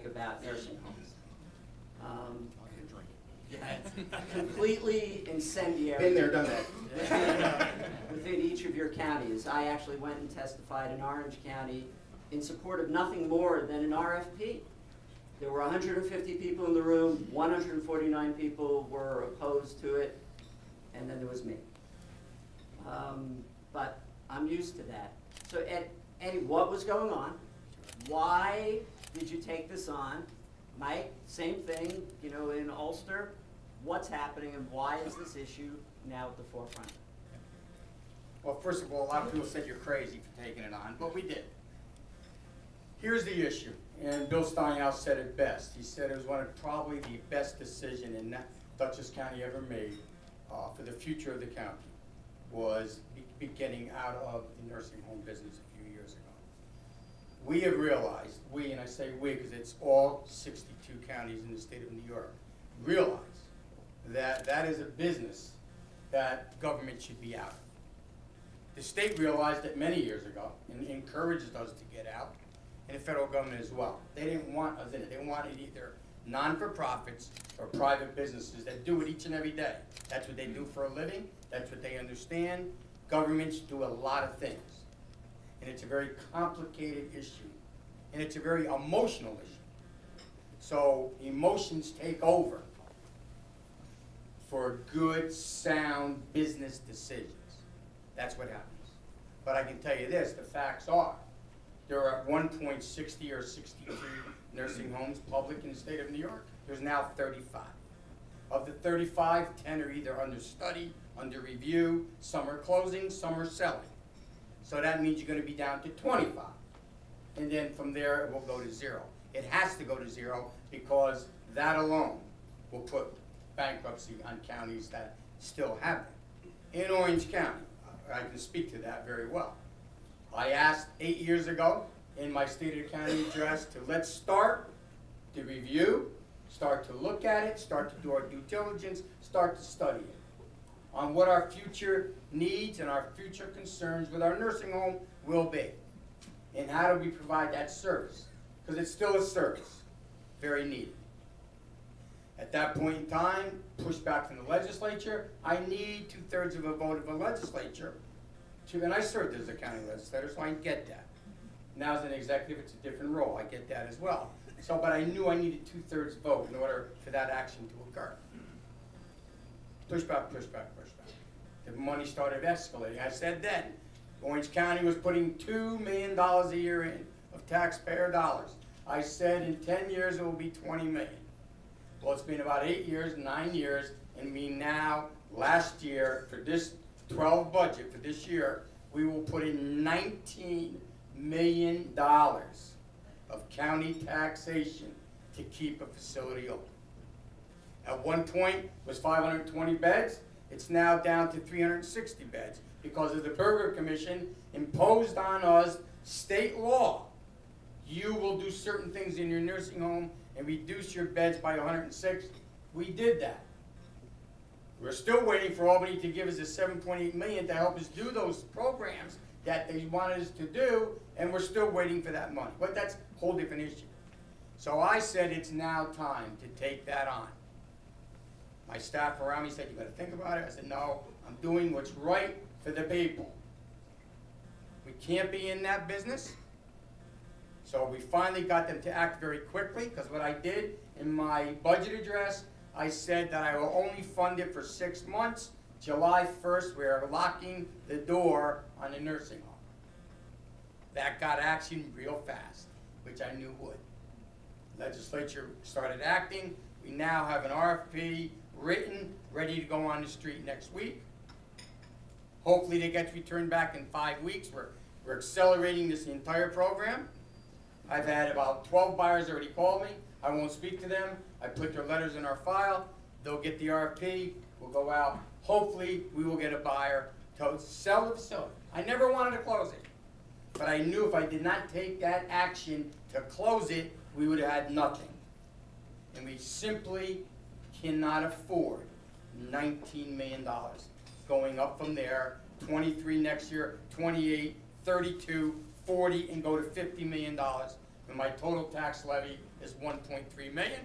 make about nursing homes. Completely incendiary. Been there, done that. Within each of your counties. I actually went and testified in Orange County in support of nothing more than an RFP. There were 150 people in the room, 149 people were opposed to it, and then there was me. But I'm used to that. So Eddie, what was going on? Why did you take this on? Mike, same thing, you know, in Ulster. What's happening and why is this issue now at the forefront? Well, first of all, a lot of people said you're crazy for taking it on, but we did. Here's the issue, and Bill Steinhaus said it best. He said it was one of probably the best decision in Dutchess County ever made for the future of the county, was getting out of the nursing home business a few years ago. We have realized, we, and I say we because it's all 62 counties in the state of New York, realize that that is a business that government should be out of. The state realized it many years ago and encouraged us to get out, and the federal government as well. They didn't want us in it. They wanted either non-for-profits or private businesses that do it each and every day. That's what they do for a living. That's what they understand. Governments do a lot of things. And it's a very complicated issue. And it's a very emotional issue. So emotions take over for good, sound business decisions. That's what happens. But I can tell you this, the facts are, there are at one point 60 or 62 nursing homes public in the state of New York. There's now 35. Of the 35, 10 are either under study, under review, some are closing, some are selling. So that means you're going to be down to 25. And then from there, it will go to 0. It has to go to 0 because that alone will put bankruptcy on counties that still have it. In Orange County, I can speak to that very well. I asked 8 years ago in my State of the County address to let's start the review, start to look at it, start to do our due diligence, start to study it on what our future needs and our future concerns with our nursing home will be. And how do we provide that service? Because it's still a service, very needed. At that point in time, pushback from the legislature, I need 2/3 of a vote of the legislature and I served as a county legislator, so I get that. Now as an executive, it's a different role. I get that as well. So, but I knew I needed 2/3 vote in order for that action to occur. Pushback, pushback, pushback. The money started escalating. I said then, Orange County was putting $2 million a year in of taxpayer dollars. I said in 10 years it will be 20 million. Well, it's been about 8 years, 9 years, and we now, last year, for this 12 budget for this year, we will put in $19 million of county taxation to keep a facility open. At one point, it was 520 beds. It's now down to 360 beds because of the Burger Commission imposed on us state law. You will do certain things in your nursing home and reduce your beds by 106. We did that. We're still waiting for Albany to give us the $7.8 million to help us do those programs that they wanted us to do, and we're still waiting for that money. But that's a whole different issue. So I said it's now time to take that on. My staff around me said, you got to think about it. I said, no, I'm doing what's right for the people. We can't be in that business. So we finally got them to act very quickly, because what I did in my budget address, I said that I will only fund it for 6 months. July 1st, we're locking the door on the nursing home. That got action real fast, which I knew would. Legislature started acting. We now have an RFP written, ready to go on the street next week. Hopefully they get returned back in 5 weeks. We're accelerating this entire program. I've had about 12 buyers already call me. I won't speak to them. I put their letters in our file. They'll get the RFP. We'll go out. Hopefully, we will get a buyer to sell the facility. I never wanted to close it. But I knew if I did not take that action to close it, we would have had nothing. And we simply cannot afford $19 million. Going up from there, 23 next year, 28, 32, 40, and go to $50 million and my total tax levy is 1.3 million,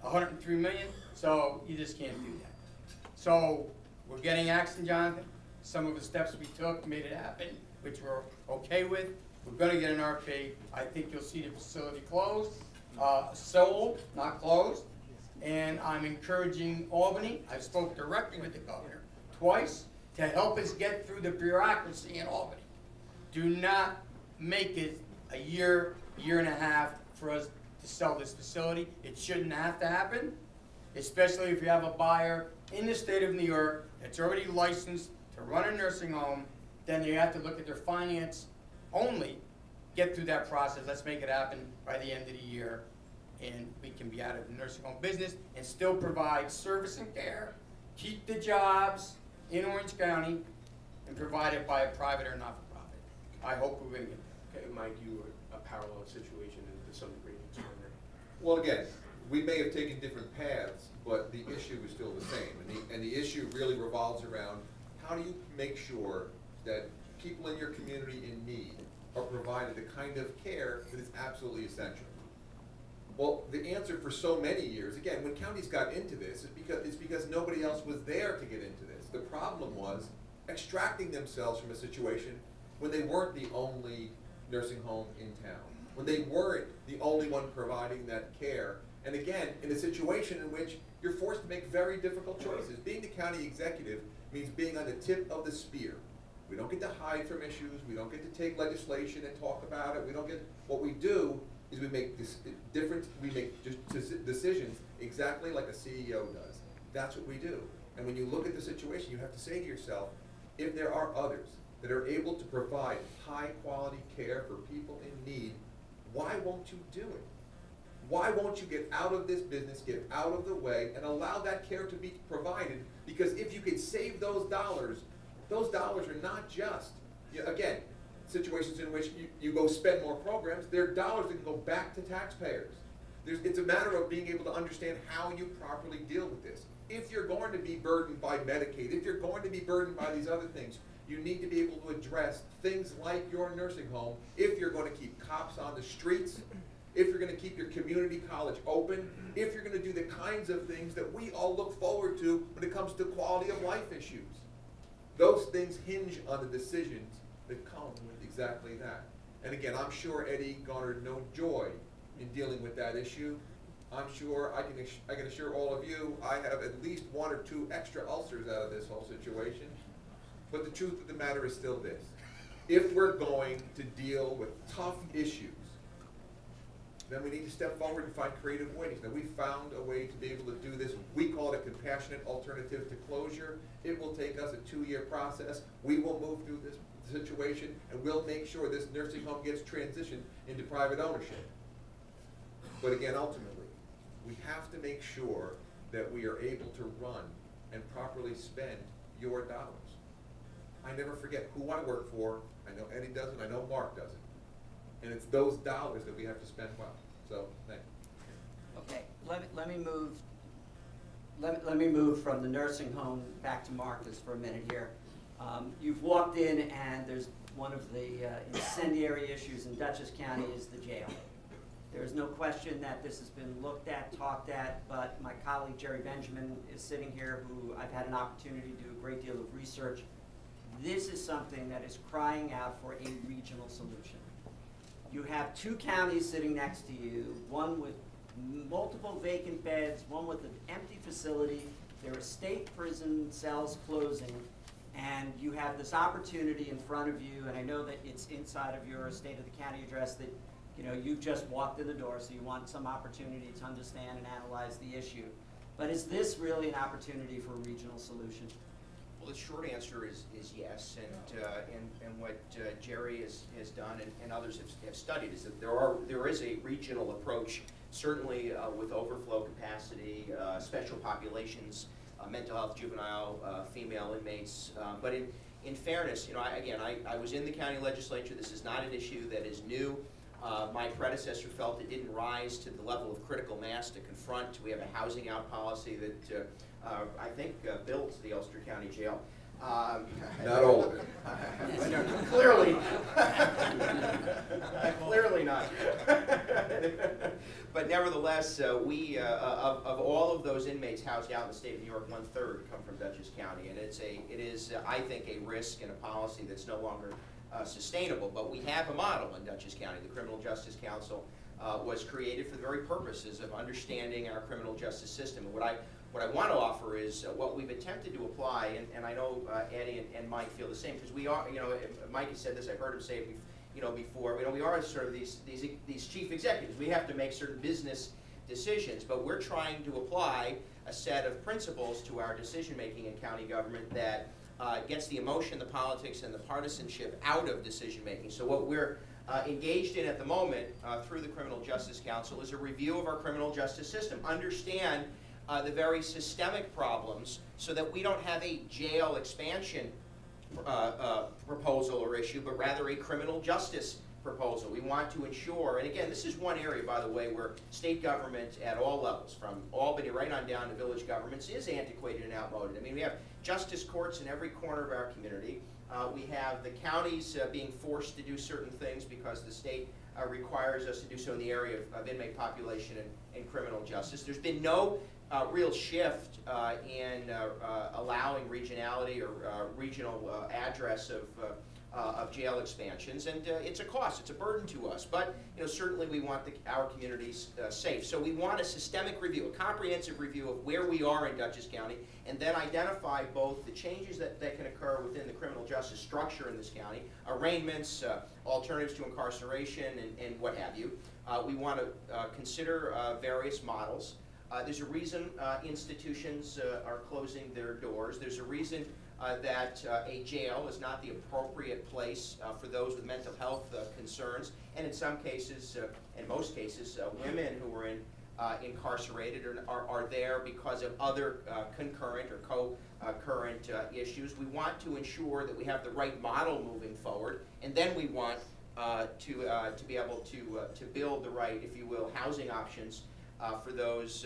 103 million, so you just can't do that. So we're getting action, Jonathan. Some of the steps we took made it happen, which we're okay with. We're gonna get an RP. I think you'll see the facility closed, sold, not closed. And I'm encouraging Albany, I spoke directly with the governor twice, to help us get through the bureaucracy in Albany. Do not make it a year, year and a half for us to sell this facility. It shouldn't have to happen, especially if you have a buyer in the state of New York that's already licensed to run a nursing home. Then you have to look at their finance only, get through that process. Let's make it happen by the end of the year, and we can be out of the nursing home business and still provide service and care, keep the jobs in Orange County, and provide it by a private or not-for-profit. I hope we're going to get there. Okay, Mike, you were a parallel situation to some degree. Well, again, we may have taken different paths, but the issue is still the same. And the issue really revolves around how do you make sure that people in your community in need are provided the kind of care that is absolutely essential. Well, the answer for so many years, again, when counties got into this, is because nobody else was there to get into this. The problem was extracting themselves from a situation when they weren't the only nursing home in town, when they weren't the only one providing that care, and again, in a situation in which you're forced to make very difficult choices. Being the county executive means being on the tip of the spear. We don't get to hide from issues, we don't get to take legislation and talk about it, what we do is we make decisions exactly like a CEO does. That's what we do. And when you look at the situation, you have to say to yourself, if there are others that are able to provide high quality care for people in need, why won't you do it? Why won't you get out of this business, get out of the way, and allow that care to be provided? Because if you could save those dollars are not just, again, situations in which you go spend more programs, they're dollars that can go back to taxpayers. It's a matter of being able to understand how you properly deal with this. If you're going to be burdened by Medicaid, if you're going to be burdened by these other things, you need to be able to address things like your nursing home if you're going to keep cops on the streets, if you're going to keep your community college open, if you're going to do the kinds of things that we all look forward to when it comes to quality of life issues. Those things hinge on the decisions that come with exactly that. And again, I'm sure Eddie garnered no joy in dealing with that issue. I'm sure I can assure all of you I have at least 1 or 2 extra ulcers out of this whole situation. But the truth of the matter is still this. If we're going to deal with tough issues, then we need to step forward and find creative ways. Now, we found a way to be able to do this. We call it a compassionate alternative to closure. It will take us a 2-year process. We will move through this situation, and we'll make sure this nursing home gets transitioned into private ownership. But again, ultimately, we have to make sure that we are able to run and properly spend your dollars. I never forget who I work for. I know Eddie doesn't, I know Mark doesn't. And it's those dollars that we have to spend well. So, thank you. Okay, let me move from the nursing home back to Marcus for a minute here. You've walked in, and there's one of the incendiary issues in Dutchess County is the jail. There is no question that this has been looked at, talked at, but my colleague Jerry Benjamin is sitting here, who I've had an opportunity to do a great deal of research. This is something that is crying out for a regional solution. You have 2 counties sitting next to you, one with multiple vacant beds, one with an empty facility. There are state prison cells closing, and you have this opportunity in front of you, and I know that it's inside of your State of the County address that you've just walked in the door, so you want some opportunity to understand and analyze the issue. But is this really an opportunity for a regional solution? Well, the short answer is yes, and what Jerry has done and others have studied is that there is a regional approach, certainly with overflow capacity, special populations, mental health, juvenile, female inmates. But in fairness, I was in the county legislature. This is not an issue that is new. My predecessor felt it didn't rise to the level of critical mass to confront. We have a housing out policy that I think builds the Ulster County Jail. Not all of it. Clearly, clearly not. But nevertheless, we of all of those inmates housed out in the state of New York, 1/3 come from Dutchess County, and it is I think a risk and a policy that's no longer sustainable. But we have a model in Dutchess County. The Criminal Justice Council was created for the very purposes of understanding our criminal justice system. And what I want to offer is what we've attempted to apply, and I know Eddie and Mike feel the same, because we are, Mike has said this, I've heard him say it before, we are sort of these chief executives. We have to make certain business decisions, but we're trying to apply a set of principles to our decision-making in county government that gets the emotion, the politics, and the partisanship out of decision-making. So what we're engaged in at the moment through the Criminal Justice Council is a review of our criminal justice system. Understand the very systemic problems so that we don't have a jail expansion proposal or issue, but rather a criminal justice proposal. We want to ensure, and again, this is one area, by the way, where state government at all levels, from Albany right on down to village governments, is antiquated and outmoded. I mean, we have justice courts in every corner of our community. We have the counties being forced to do certain things because the state requires us to do so in the area of inmate population and criminal justice. There's been no real shift in allowing regionality or regional address of jail expansions, and it's a cost, it's a burden to us. But certainly we want our communities safe. So we want a systemic review, a comprehensive review of where we are in Dutchess County, and then identify both the changes that can occur within the criminal justice structure in this county, arraignments, alternatives to incarceration, and what have you. We want to consider various models. There's a reason institutions are closing their doors. There's a reason that a jail is not the appropriate place for those with mental health concerns. And in some cases, in most cases, women who are incarcerated are there because of other concurrent or co-current issues. We want to ensure that we have the right model moving forward, and then we want to be able to build the right, if you will, housing options for those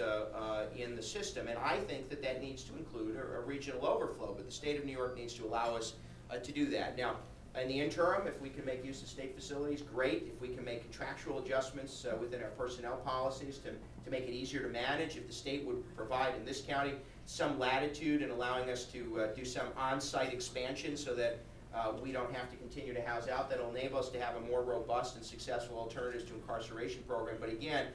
in the system. And I think that needs to include a regional overflow, but the state of New York needs to allow us to do that. Now, in the interim, if we can make use of state facilities, great. If we can make contractual adjustments within our personnel policies to make it easier to manage, if the state would provide in this county some latitude in allowing us to do some on-site expansion so that we don't have to continue to house out, that'll enable us to have a more robust and successful alternatives to incarceration program. But again,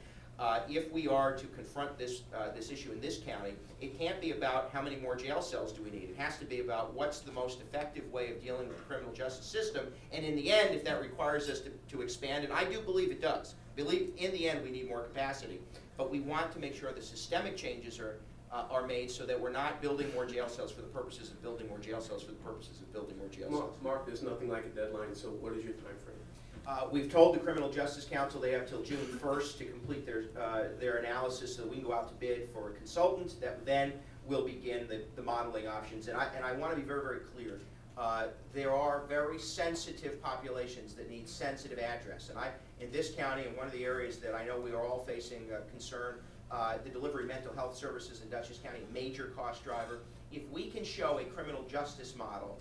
if we are to confront this issue in this county, it can't be about how many more jail cells do we need. It has to be about what's the most effective way of dealing with the criminal justice system. And in the end, if that requires us to expand, and I do believe it does, believe in the end we need more capacity. But we want to make sure the systemic changes are made so that we're not building more jail cells for the purposes of building more jail cells for the purposes of building more jail cells. Mark, there's nothing like a deadline, so what is your time frame? We've told the Criminal Justice Council they have till June 1st to complete their analysis so that we can go out to bid for a consultant that then will begin the modeling options. And I want to be very, very clear. There are very sensitive populations that need sensitive address. And in this county, in one of the areas that I know we are all facing concern, the delivery of mental health services in Dutchess County, a major cost driver. If we can show a criminal justice model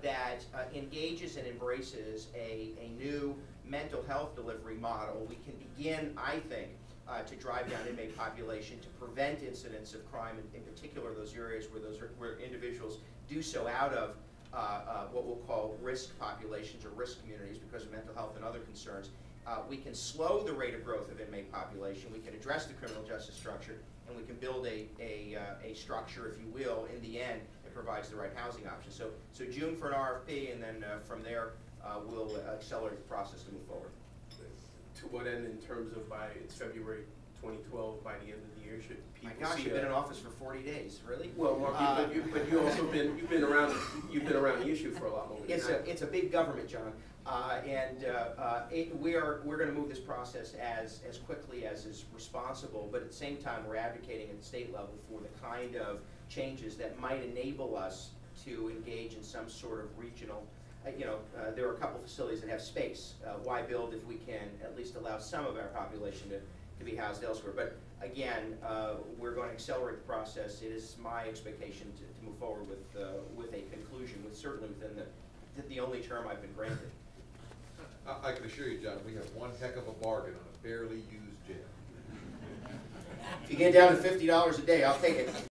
that engages and embraces a new mental health delivery model, we can begin, I think, to drive down inmate population, to prevent incidents of crime, in particular those areas where individuals do so out of what we'll call risk populations or risk communities because of mental health and other concerns. We can slow the rate of growth of inmate population, we can address the criminal justice structure, and we can build a structure, if you will, in the end, that provides the right housing options. So June for an RFP, and then from there, we'll accelerate the process to move forward. To what end, in terms of it's February 2012, by the end of the year, should people My gosh, see you've been in office for 40 days, really? Well, Mark, but you also you've been around the issue for a lot longer. It's a big government, John, we're going to move this process as quickly as is responsible. But at the same time, we're advocating at the state level for the kind of changes that might enable us to engage in some sort of regional. There are a couple facilities that have space. Why build if we can at least allow some of our population to be housed elsewhere. But again, we're going to accelerate the process. It is my expectation to move forward with a conclusion, certainly within the only term I've been granted. I can assure you, John, we have one heck of a bargain on a barely used jail. If you get down to $50 a day, I'll take it.